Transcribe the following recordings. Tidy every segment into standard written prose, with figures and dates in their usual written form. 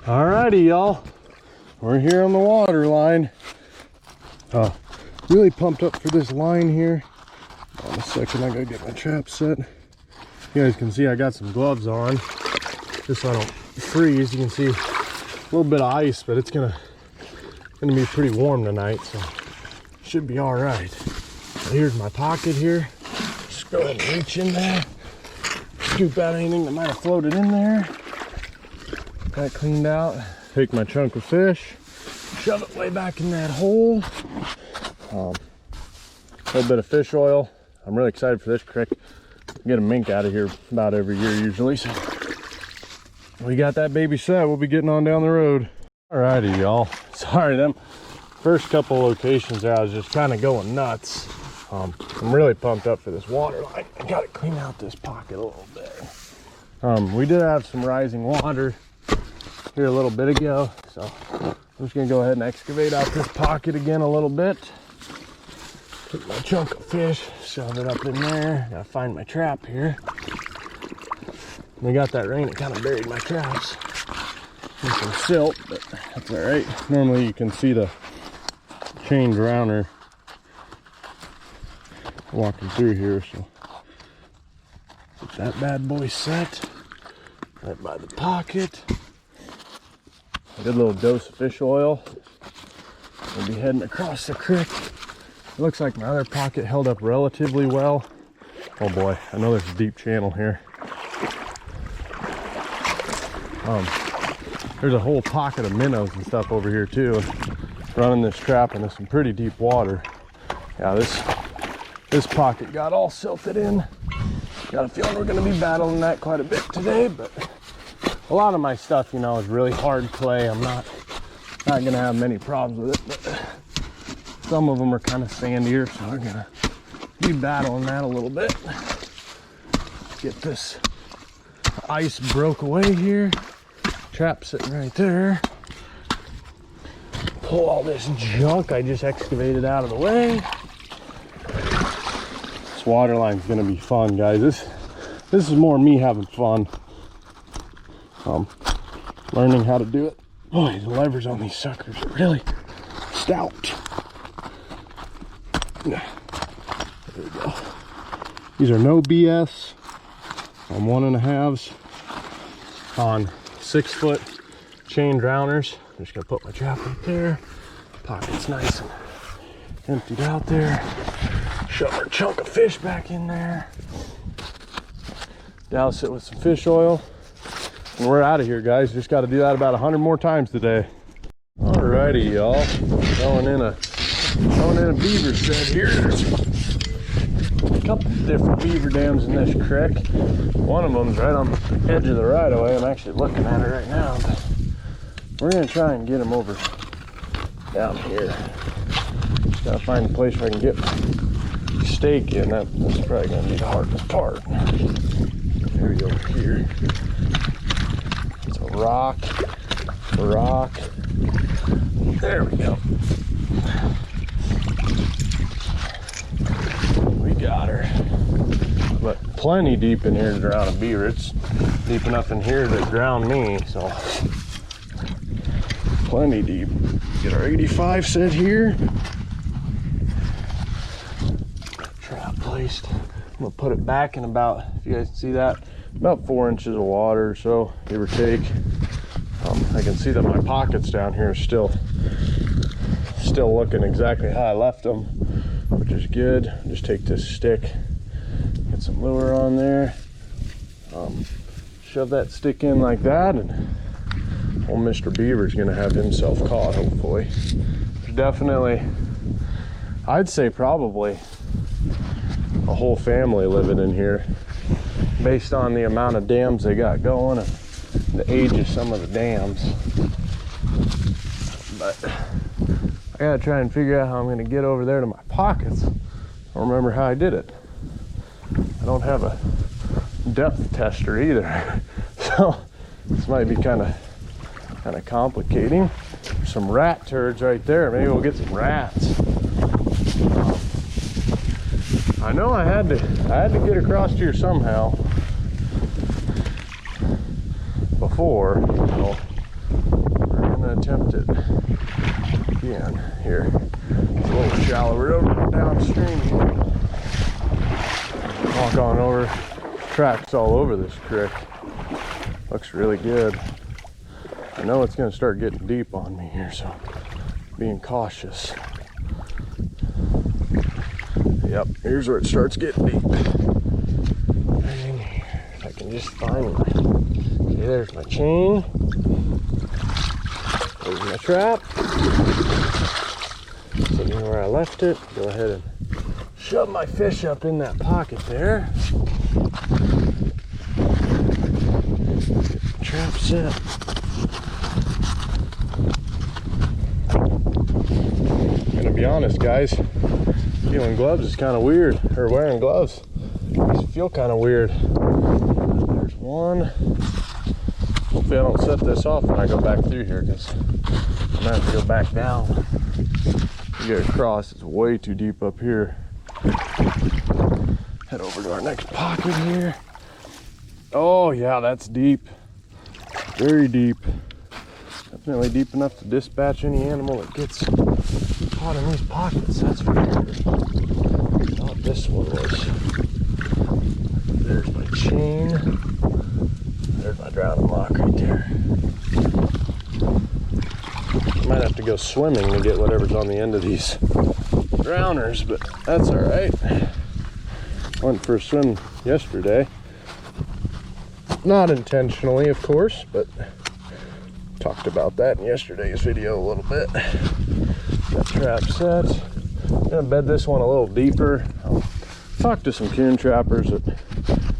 Alrighty, y'all. We're here on the water line. Really pumped up for this line here. On a second, I gotta get my trap set. You guys can see I got some gloves on, just so I don't freeze. You can see a little bit of ice, but it's gonna be pretty warm tonight, so should be all right. Here's my pocket here. Just go ahead and reach in there, scoop out anything that might have floated in there. Got it cleaned out. Take my chunk of fish, shove it way back in that hole. A little bit of fish oil. I'm really excited for this crick. Get a mink out of here about every year usually. So we got that baby set. We'll be getting on down the road. Alrighty, y'all. Sorry, them first couple locations there, I was just kind of going nuts. I'm really pumped up for this water line. I got to clean out this pocket a little bit. We did have some rising water here a little bit ago, so I'm just gonna go ahead and excavate out this pocket again a little bit. Take my chunk of fish, shove it up in there. Gotta find my trap here. We got that rain, it kind of buried my traps. And some silt, but that's all right. Normally you can see the chain drowner walking through here, so get that bad boy set right by the pocket. A good little dose of fish oil. We'll be heading across the creek. It looks like my other pocket held up relatively well. Oh boy, I know there's a deep channel here. There's a whole pocket of minnows and stuff over here too. Running this trap into some pretty deep water. Yeah, this pocket got all silted in. Got a feeling we're gonna be battling that quite a bit today, but a lot of my stuff, you know, is really hard clay. I'm not gonna have many problems with it, but some of them are kind of sandier, so we're gonna be battling that a little bit. Get this ice broke away here. Trap sitting right there. Pull all this junk I just excavated out of the way. This water line's gonna be fun, guys. This is more me having fun. Learning how to do it. Boy, the levers on these suckers are really stout. There we go. These are no BS on 1.5s on 6-foot chain drowners. I'm just gonna put my trap right there. Pocket's nice and emptied out there. Shove our chunk of fish back in there. Douse it with some fish oil. And we're out of here, guys. Just got to do that about 100 more times today. Alrighty, y'all. Throwing in a beaver set here. There's a couple different beaver dams in this creek. One of them's right on the edge of the right of way. I'm actually looking at it right now. But we're gonna try and get them over down here. Just gotta find a place where I can get my stake in. That's probably gonna be the hardest part. There we go, here. Rock. There we go. We got her. But plenty deep in here to drown a beaver. It's deep enough in here to drown me, so plenty deep. Get our 85 set here. Trap placed. I'm gonna put it back in about, if you guys can see that, about 4 inches of water or so, give or take. I can see that my pockets down here are still looking exactly how I left them, which is good. Just take this stick, get some lure on there, shove that stick in like that, and old Mr. Beaver's gonna have himself caught, hopefully. There's definitely, I'd say probably a whole family living in here, based on the amount of dams they got going and the age of some of the dams. But I gotta try and figure out how I'm gonna get over there to my pockets. I don't remember how I did it. I don't have a depth tester either. So this might be kind of complicating. Some rat turds right there. Maybe we'll get some rats. I know I had to get across here somehow before, so in here. It's a little shallower over downstream here. Walk on over. Tracks all over this creek. Looks really good. I know it's going to start getting deep on me here, so being cautious. Yep, here's where it starts getting deep. Right in here. If I can just find my... Okay, there's my chain. There's my trap. Sitting where I left it. Go ahead and shove my fish up in that pocket there. Trap set. Gonna be honest, guys, feeling gloves is kind of weird, or wearing gloves. These feel kind of weird. There's one. Hopefully I don't set this off when I go back through here, because I'm gonna have to go back down. You get across, it's way too deep up here. Head over to our next pocket here. Oh yeah, that's deep. Very deep. Definitely deep enough to dispatch any animal that gets caught in these pockets, that's for sure. I thought this one was. There's my chain. There's my drowning lock right there. Might have to go swimming to get whatever's on the end of these drowners, but that's all right. Went for a swim yesterday. Not intentionally, of course, but talked about that in yesterday's video a little bit. Got trap set. I'm gonna bed this one a little deeper. I'll talk to some coon trappers that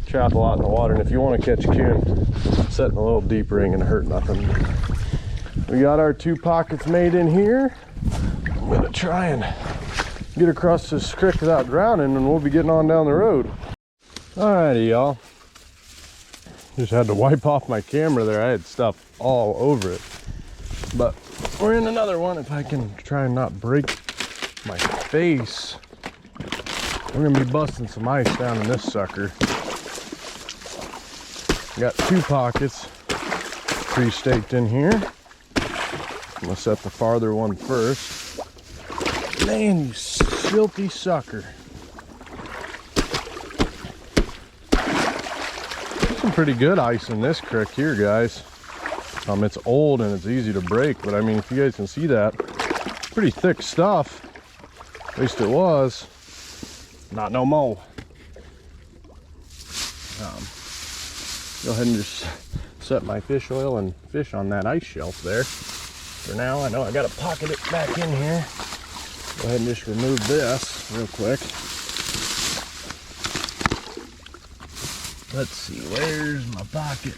trap a lot in the water, and if you want to catch coon, setting a little deeper ain't gonna hurt nothing. We got our 2 pockets made in here. I'm gonna try and get across this creek without drowning, and we'll be getting on down the road. Alrighty, y'all. Just had to wipe off my camera there. I had stuff all over it. But we're in another one. If I can try and not break my face. We're gonna be busting some ice down in this sucker. Got 2 pockets pre-staked in here. I'm gonna set the farther one first. Man, you silky sucker. Some pretty good ice in this creek here, guys. It's old and it's easy to break, but I mean, if you guys can see that, pretty thick stuff. At least it was. Not no more. Go ahead and just set my fish oil and fish on that ice shelf there. For now, I know I gotta pocket it back in here. Go ahead and just remove this real quick. Let's see, where's my pocket?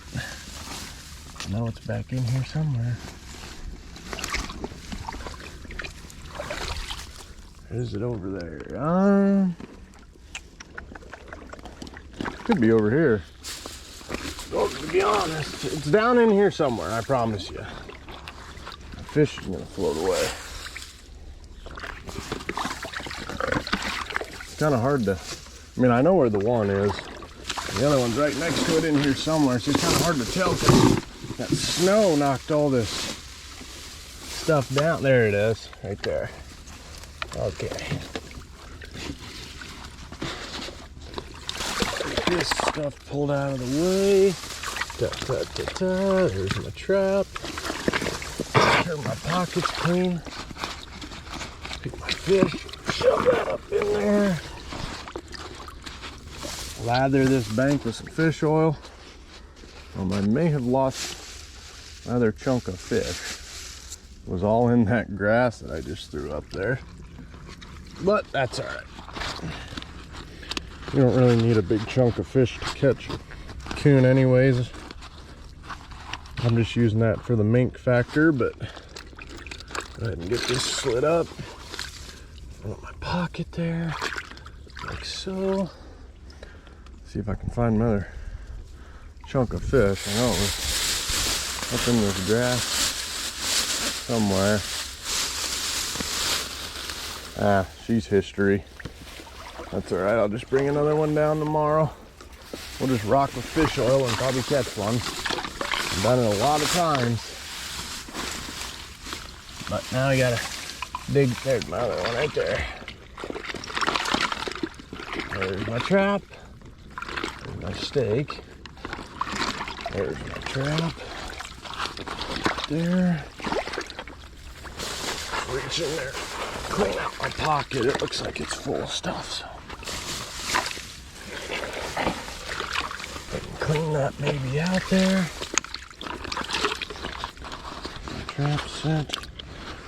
I know it's back in here somewhere. Is it over there? Could be over here. Well, to be honest, it's down in here somewhere, I promise you. The fish is gonna float away. It's kind of hard to, I mean, I know where the one is. The other one's right next to it in here somewhere. It's just kind of hard to tell because that snow knocked all this stuff down. There it is, right there. Okay. Get this stuff pulled out of the way. There's my trap. Turn my pockets clean. Pick my fish. Shove that up in there. Lather this bank with some fish oil. I may have lost another chunk of fish. It was all in that grass that I just threw up there. But that's all right. You don't really need a big chunk of fish to catch coon anyways. I'm just using that for the mink factor, but go ahead and get this slid up. Put my pocket there, like so. See if I can find another chunk of fish. I know it was up in this grass somewhere. Ah, she's history. That's all right. I'll just bring another one down tomorrow. We'll just rock with fish oil and probably catch one. I've done it a lot of times. But now I gotta There's my other one right there. There's my trap. There's my stake. There's my trap. There. Reach in there, clean out my pocket. It looks like it's full of stuff, so I can clean that baby out there. My trap set.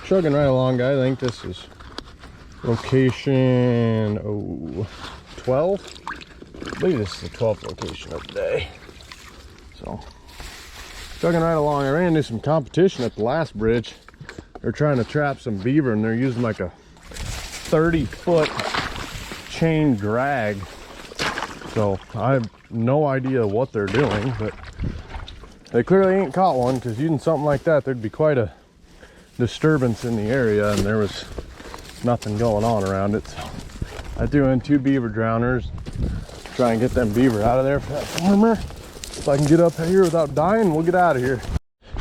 Chugging right along, guys. I think this is location 12. I believe this is the 12th location of the day. So, chugging right along. I ran into some competition at the last bridge. They're trying to trap some beaver and they're using like a 30-foot chain drag. So I have no idea what they're doing, but they clearly ain't caught one, because using something like that, there'd be quite a disturbance in the area, and there was nothing going on around it. So I threw in 2 beaver drowners, try and get them beaver out of there for that farmer. If I can get up here without dying, we'll get out of here.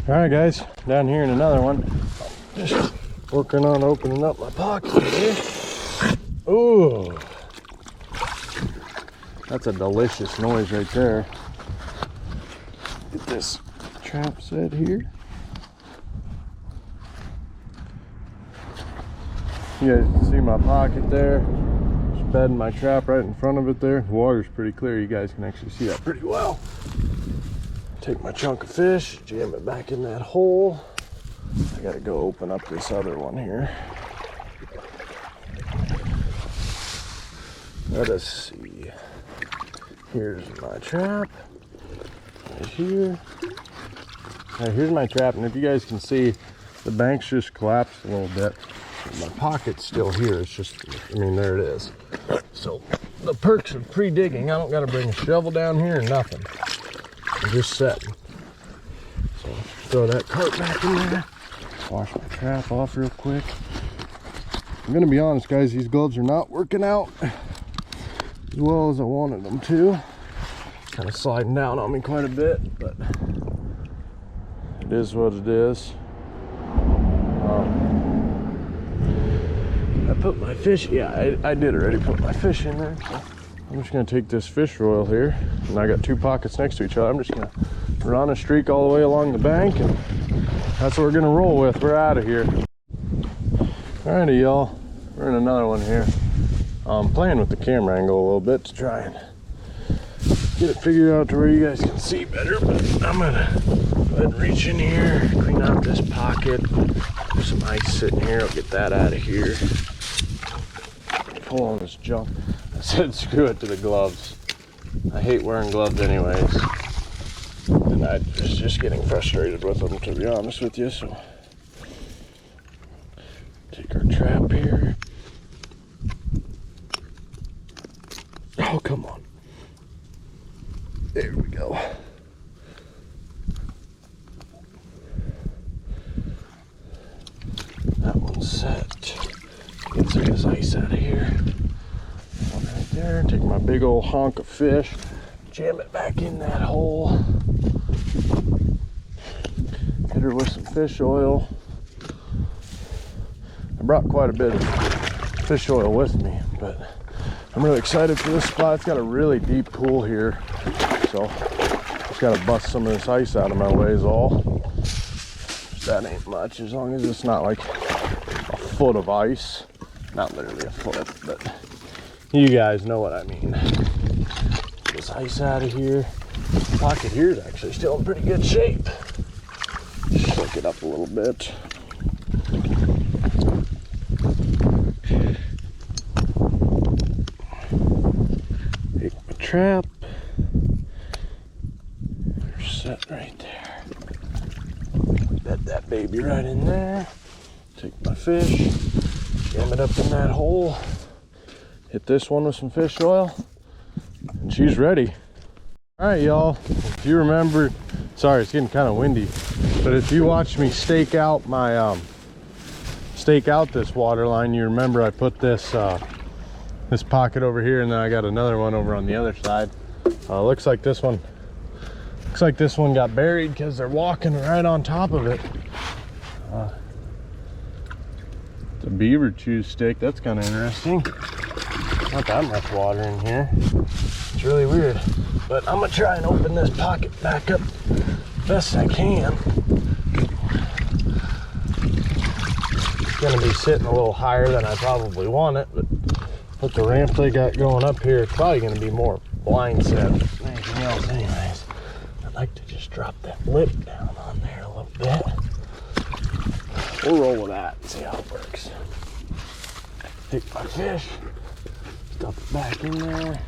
All right, guys, down here in another one. Just working on opening up my pocket here. Ooh, that's a delicious noise right there. Get this trap set here. You guys can see my pocket there. Just bedding my trap right in front of it there. The water's pretty clear. You guys can actually see that pretty well. Take my chunk of fish, jam it back in that hole. I gotta go open up this other one here. Let us see. Here's my trap. Right here. Right, here's my trap, and if you guys can see, the bank's just collapsed a little bit. My pocket's still here. It's just, I mean, there it is. So the perks of pre-digging, I don't gotta bring a shovel down here or nothing. I'm just setting. So throw that cart back in there. Wash my trap off real quick. I'm gonna be honest, guys, these gloves are not working out as well as I wanted them to. Kind of sliding down on me quite a bit, but it is what it is. I put my fish, yeah, I did already put my fish in there. So I'm just gonna take this fish oil here, and I got 2 pockets next to each other. I'm just gonna run a streak all the way along the bank, and that's what we're gonna roll with. We're out of here. Alrighty, y'all. We're in another one here. I'm playing with the camera angle a little bit to try and get it figured out to where you guys can see better. But I'm gonna go ahead and reach in here, clean out this pocket. There's some ice sitting here. I'll get that out of here. Pull on this junk. I said screw it to the gloves. I hate wearing gloves anyways. And I was just getting frustrated with them, to be honest with you. So take our trap here. Oh, come on. There we go. That one's set. Get some of this ice out of here. One right there. Take my big old honk of fish. Jam it back in that hole. Hit her with some fish oil. I brought quite a bit of fish oil with me, but I'm really excited for this spot. It's got a really deep pool here, so just gotta bust some of this ice out of my way is all. That ain't much, as long as it's not like a foot of ice. Not literally a foot, but you guys know what I mean. Get this ice out of here. The pocket here is actually still in pretty good shape. Shake it up a little bit. Take my trap. They're set right there. Bed that baby right in there. Take my fish, jam it up in that hole. Hit this one with some fish oil, and she's ready. All right, y'all. If you remember, sorry, it's getting kind of windy, but if you watch me stake out my this water line, you remember I put this this pocket over here, and then I got another one over on the other side. Looks like this one got buried because they're walking right on top of it. a beaver chew stick. That's kind of interesting. Not that much water in here. It's really weird. But I'm gonna try and open this pocket back up best I can. It's gonna be sitting a little higher than I probably want it, but with the ramp they got going up here, it's probably gonna be more blind set than anything else anyways. I'd like to just drop that lip down on there a little bit. We'll roll with that and see how it works. Take my fish, stuff it back in there.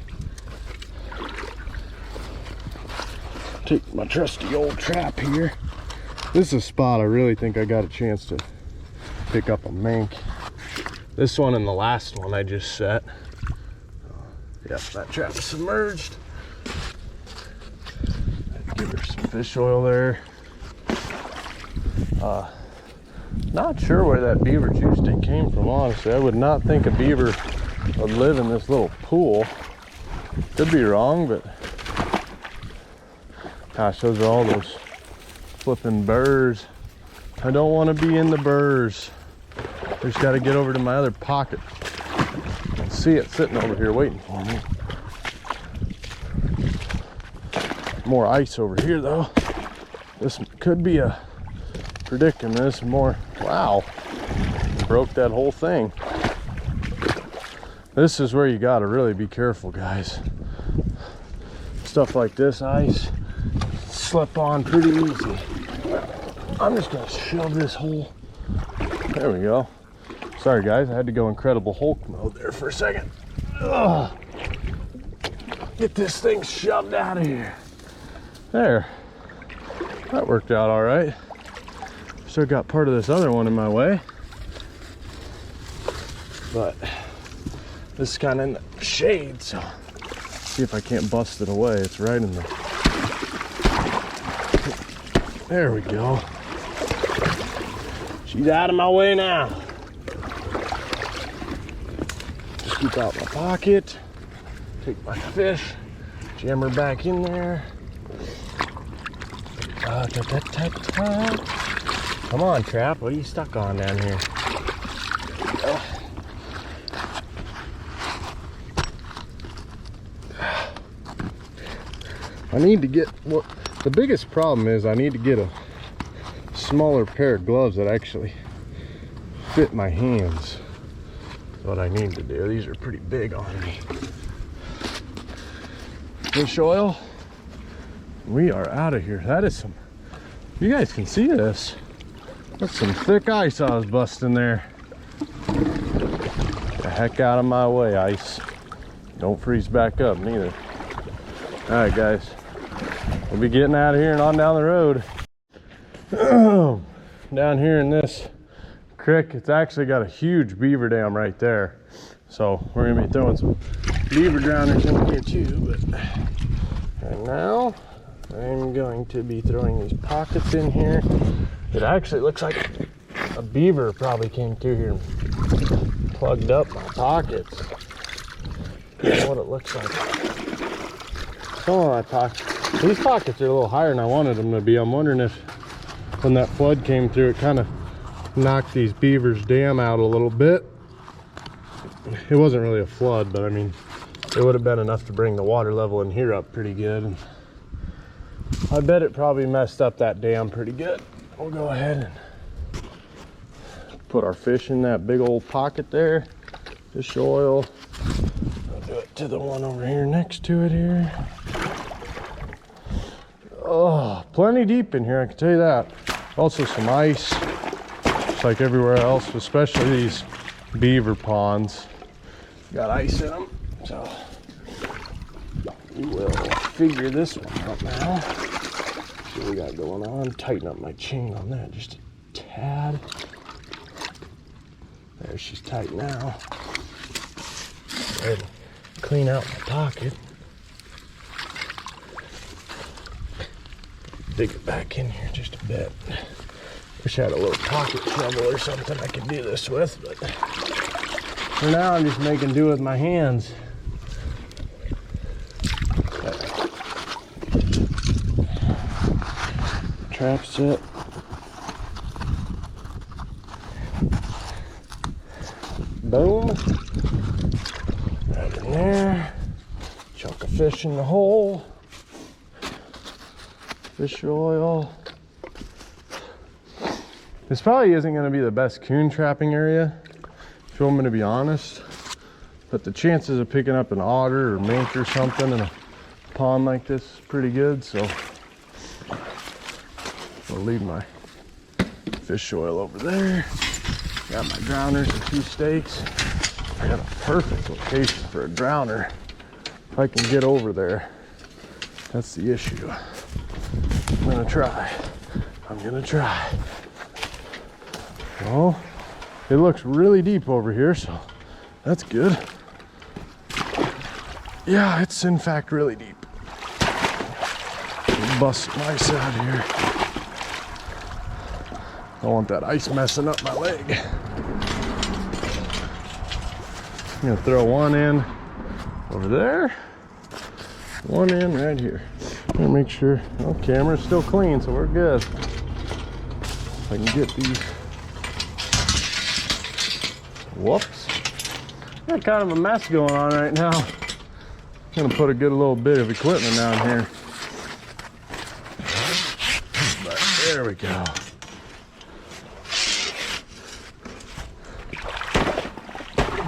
Take my trusty old trap here. This is a spot I really think I got a chance to pick up a mink. This one and the last one I just set. Yep, that trap is submerged. Give her some fish oil there. Not sure where that beaver chew stick came from, honestly. I would not think a beaver would live in this little pool. Could be wrong, but gosh, those are all those flipping burrs. I don't want to be in the burrs. Just got to get over to my other pocket and see it sitting over here waiting for me. More ice over here though. This could be a predicament. This more, wow, broke that whole thing. This is where you got to really be careful, guys. Stuff like this ice slip on pretty easy. I'm just gonna shove this hole. There we go. Sorry guys, I had to go Incredible Hulk mode there for a second. Ugh. Get this thing shoved out of here. There. That worked out all right. Still got part of this other one in my way. But this is kind of in the shade, so see if I can't bust it away. It's right in the... There we go. She's out of my way now. Just scoop out my pocket, take my fish, jam her back in there. Come on, trap. What are you stuck on down here? I need to get, well, the biggest problem is I need to get a smaller pair of gloves that actually fit my hands. That's what I need to do. These are pretty big on me. Fish oil. We are out of here. That is some, you guys can see this. That's some thick ice I was busting there. Get the heck out of my way, ice. Don't freeze back up neither. All right, guys. We'll be getting out of here and on down the road. Down here in this creek, it's actually got a huge beaver dam right there. So we're gonna be throwing some beaver drowners in here too, but right now I'm going to be throwing these pockets in here. It actually looks like a beaver probably came through here and plugged up my pockets. That's what it looks like. Some of my pockets, these pockets are a little higher than I wanted them to be. I'm wondering if when that flood came through, it kind of knocked these beavers' dam out a little bit. It wasn't really a flood, but I mean, it would have been enough to bring the water level in here up pretty good. And I bet it probably messed up that dam pretty good. We'll go ahead and put our fish in that big old pocket there. Fish oil. I'll do it to the one over here next to it here. Oh, plenty deep in here, I can tell you that. Also some ice, just like everywhere else, especially these beaver ponds. Got ice in them, so we will figure this one out now. See what we got going on. Tighten up my chain on that just a tad. There, she's tight now. Go ahead and clean out my pocket. Dig it back in here just a bit. Wish I had a little pocket shovel or something I could do this with, but for now I'm just making do with my hands. Trap set. Boom. Right in there. Chunk of fish in the hole. Fish oil. This probably isn't going to be the best coon trapping area, if you want me to be honest. But the chances of picking up an otter or mink or something in a pond like this is pretty good, so I'll leave my fish oil over there. Got my drowners and 2 stakes. I got a perfect location for a drowner. If I can get over there, that's the issue. I'm gonna try. Oh, it looks really deep over here, so that's good. Yeah, it's in fact really deep. Bust some ice out here. Don't want that ice messing up my leg. I'm gonna throw one in over there, one in right here. I'm gonna make sure, oh, camera's still clean, so we're good. If I can get these. Whoops. Got kind of a mess going on right now. I'm gonna put a good little bit of equipment down here. But there we go.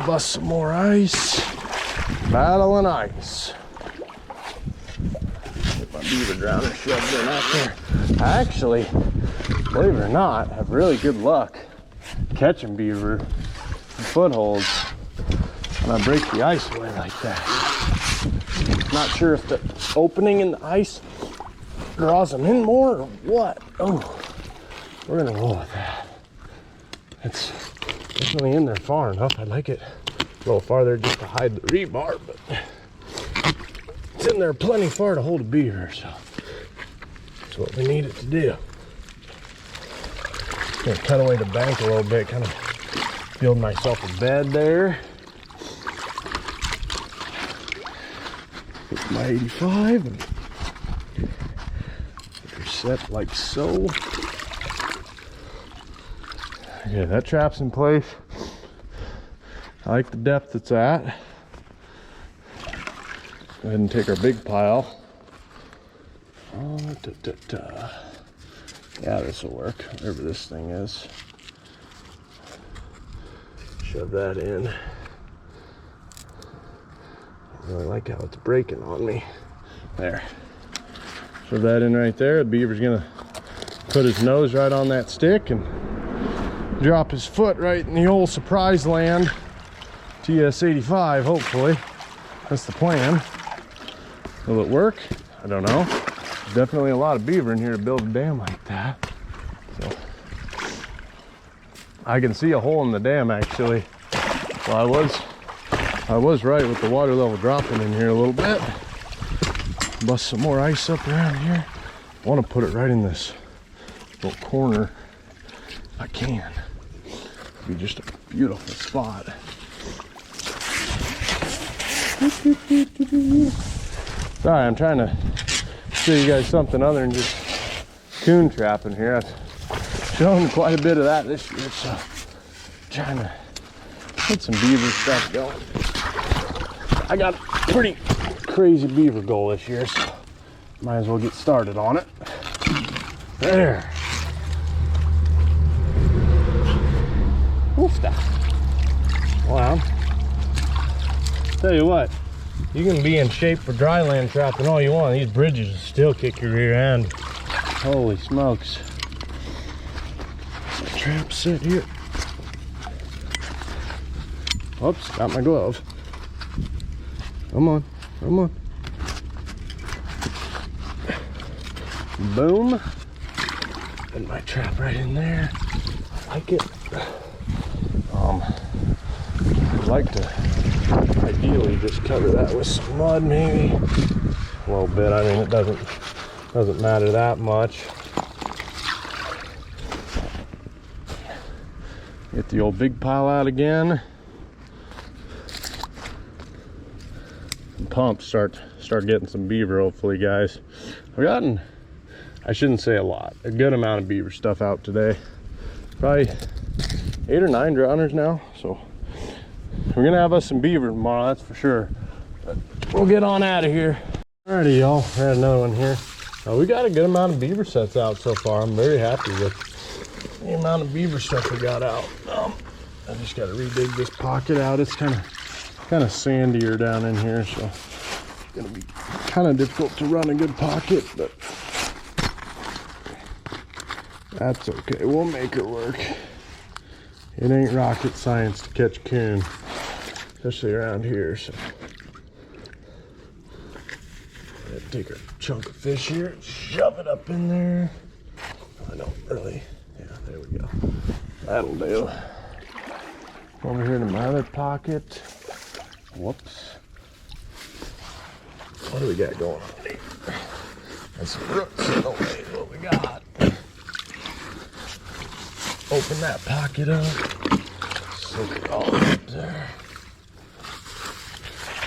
Bust some more ice. Battling ice. Get my beaver drowner shoved in out there. I actually, believe it or not, have really good luck catching beaver in footholds when I break the ice away like that. Not sure if the opening in the ice draws them in more or what. Oh, we're gonna roll with that. It's definitely in there far enough. I'd like it a little farther just to hide the rebar, but it's in there plenty far to hold a beaver, so that's what we need it to do. Gonna cut away the bank a little bit, kind of build myself a bed there. Put my 85 and they're set like so. Okay, that trap's in place. I like the depth it's at. Go ahead and take our big pile. Oh, yeah, this will work, whatever this thing is. Shove that in. I really like how it's breaking on me. There. Shove that in right there. The beaver's gonna put his nose right on that stick and drop his foot right in the old surprise land. TS-85, hopefully. That's the plan. Will it work? I don't know. Definitely a lot of beaver in here to build a dam like that. So I can see a hole in the dam actually. Well, I was right with the water level dropping in here a little bit. Bust some more ice up around here. I want to put it right in this little corner if I can. It'd be just a beautiful spot. Sorry, I'm trying to show you guys something other than just coon trapping here. I've shown quite a bit of that this year, so trying to get some beaver stuff going. I got a pretty crazy beaver goal this year, so might as well get started on it. There. Oof that. Wow. Tell you what, you can be in shape for dry land trapping all you want. These bridges will still kick your rear end. Holy smokes. Trap set here. Oops, got my glove. Come on, come on. Boom. Put my trap right in there. I like it. I'd like to ideally just cover that with some mud maybe. A little bit, I mean it doesn't matter that much. Get the old big pile out again. And pump, start getting some beaver hopefully, guys. I've gotten, I shouldn't say a lot, a good amount of beaver stuff out today. Probably 8 or 9 drowners now, so We're gonna have us some beaver tomorrow, that's for sure. But we'll get on out of here. Alrighty, y'all. I had another one here. We got a good amount of beaver sets out so far. I'm very happy with the amount of beaver stuff we got out. I just got to redig this pocket out. It's kind of sandier down in here, so it's gonna be kind of difficult to run a good pocket, but that's okay. We'll make it work. It ain't rocket science to catch coon, especially around here. So take a chunk of fish here, shove it up in there. I don't really, yeah, there we go. That'll do. Over here to my other pocket. Whoops. What do we got going on here? That's some roots in the way. What we got? Open that pocket up. Soak it all up there.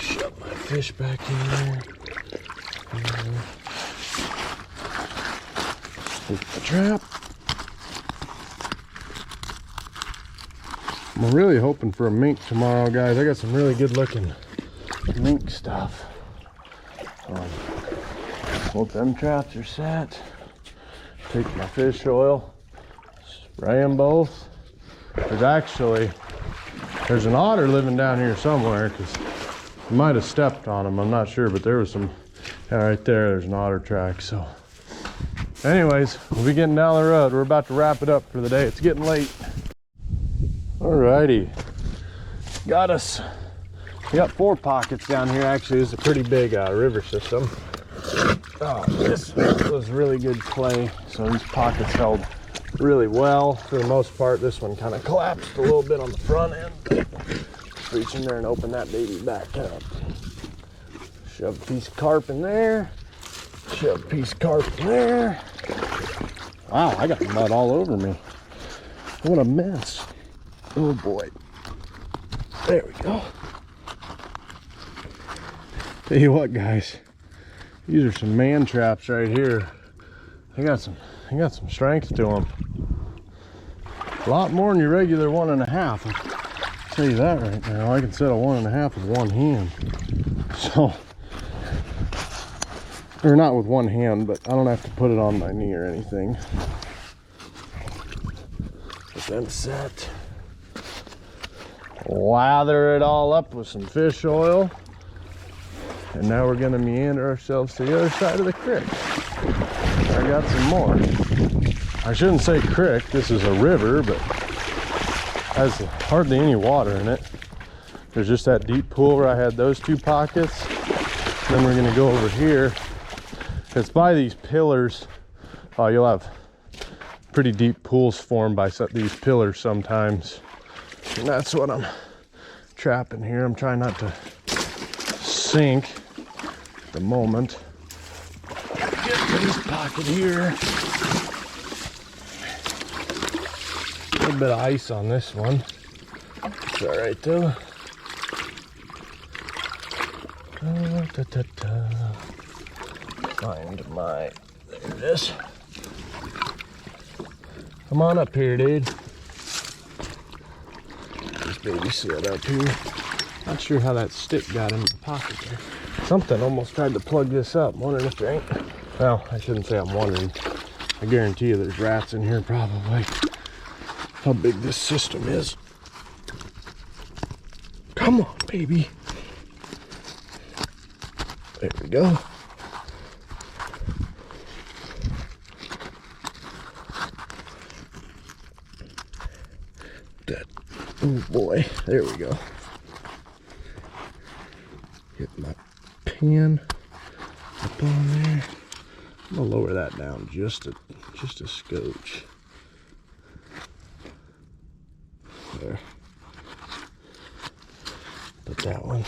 Shove my fish back in there. Take the trap. I'm really hoping for a mink tomorrow, guys. I got some really good looking mink stuff. Both them traps are set. Take my fish oil, spray them both. There's an otter living down here somewhere, because I might have stepped on him, I'm not sure, but there was some. Yeah, right there's an otter track. So anyways, we'll be getting down the road. We're about to wrap it up for the day. It's getting late. Alrighty, we got 4 pockets down here. Actually, this is a pretty big river system. This was really good clay, so these pockets held really well for the most part. This one kind of collapsed a little bit on the front end. Reach in there and open that baby back up. Shove a piece of carp in there. Shove a piece of carp in there. Wow, I got mud all over me. What a mess. Oh boy. There we go. Tell you what, guys. These are some man traps right here. They got some strength to them. A lot more than your regular 1.5. I'll tell you that right now. I can set a 1.5 with one hand. So, or not with one hand, but I don't have to put it on my knee or anything. Put them set. Lather it all up with some fish oil. And now we're gonna meander ourselves to the other side of the creek. I got some more. I shouldn't say creek, this is a river, but has hardly any water in it. There's just that deep pool where I had those 2 pockets. Then we're gonna go over here. It's by these pillars. You'll have pretty deep pools formed by these pillars sometimes. And that's what I'm trapping here. I'm trying not to sink at the moment. Get to this pocket here. A little bit of ice on this one. It's all right though. Find my, there it is. Come on up here, dude. This baby set up here. Not sure how that stick got in the pocket there. Something almost tried to plug this up. I'm wondering if there ain't. Well, I shouldn't say I'm wondering. I guarantee you there's rats in here probably. How big this system is. Come on, baby. There we go. Oh boy, there we go. Get my pan up on there. I'm gonna lower that down just a scotch. There. Put that one.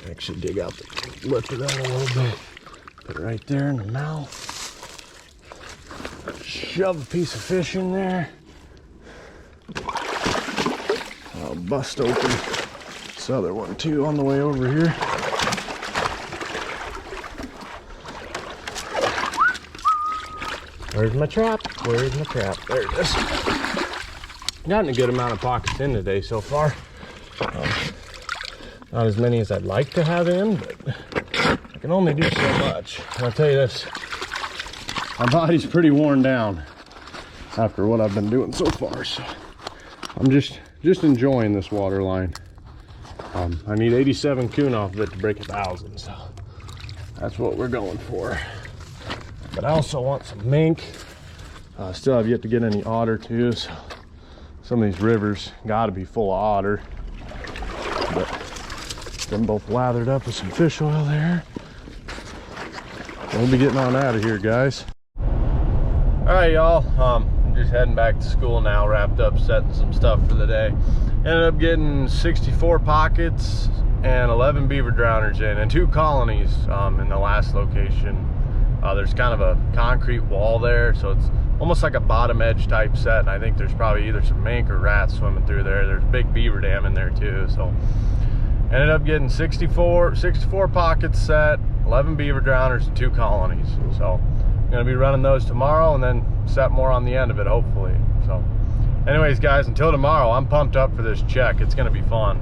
Actually dig out the lip of that a little bit. Put it right there in the mouth. Shove a piece of fish in there. I'll bust open this other one too on the way over here. Where's my trap? Where's my trap? There it is. Gotten a good amount of pockets in today so far. Not as many as I'd like to have in, but I can only do so much. And I'll tell you this, my body's pretty worn down after what I've been doing so far. So I'm just enjoying this water line. I need 87 coon off of it to break 1,000, so that's what we're going for. But I also want some mink. Still have yet to get any otter too, so some of these rivers got to be full of otter. But them both lathered up with some fish oil there. We'll be getting on out of here, guys. All right, y'all. I'm just heading back to school now, wrapped up setting some stuff for the day. Ended up getting 64 pockets and 11 beaver drowners in, and 2 colonies in the last location. There's kind of a concrete wall there, so it's almost like a bottom edge type set, and I think there's probably either some mink or rats swimming through there. There's a big beaver dam in there too, so ended up getting 64 pockets set, 11 beaver drowners, and 2 colonies. So I'm gonna be running those tomorrow and then set more on the end of it, hopefully. So anyways, guys, until tomorrow, I'm pumped up for this check. It's gonna be fun.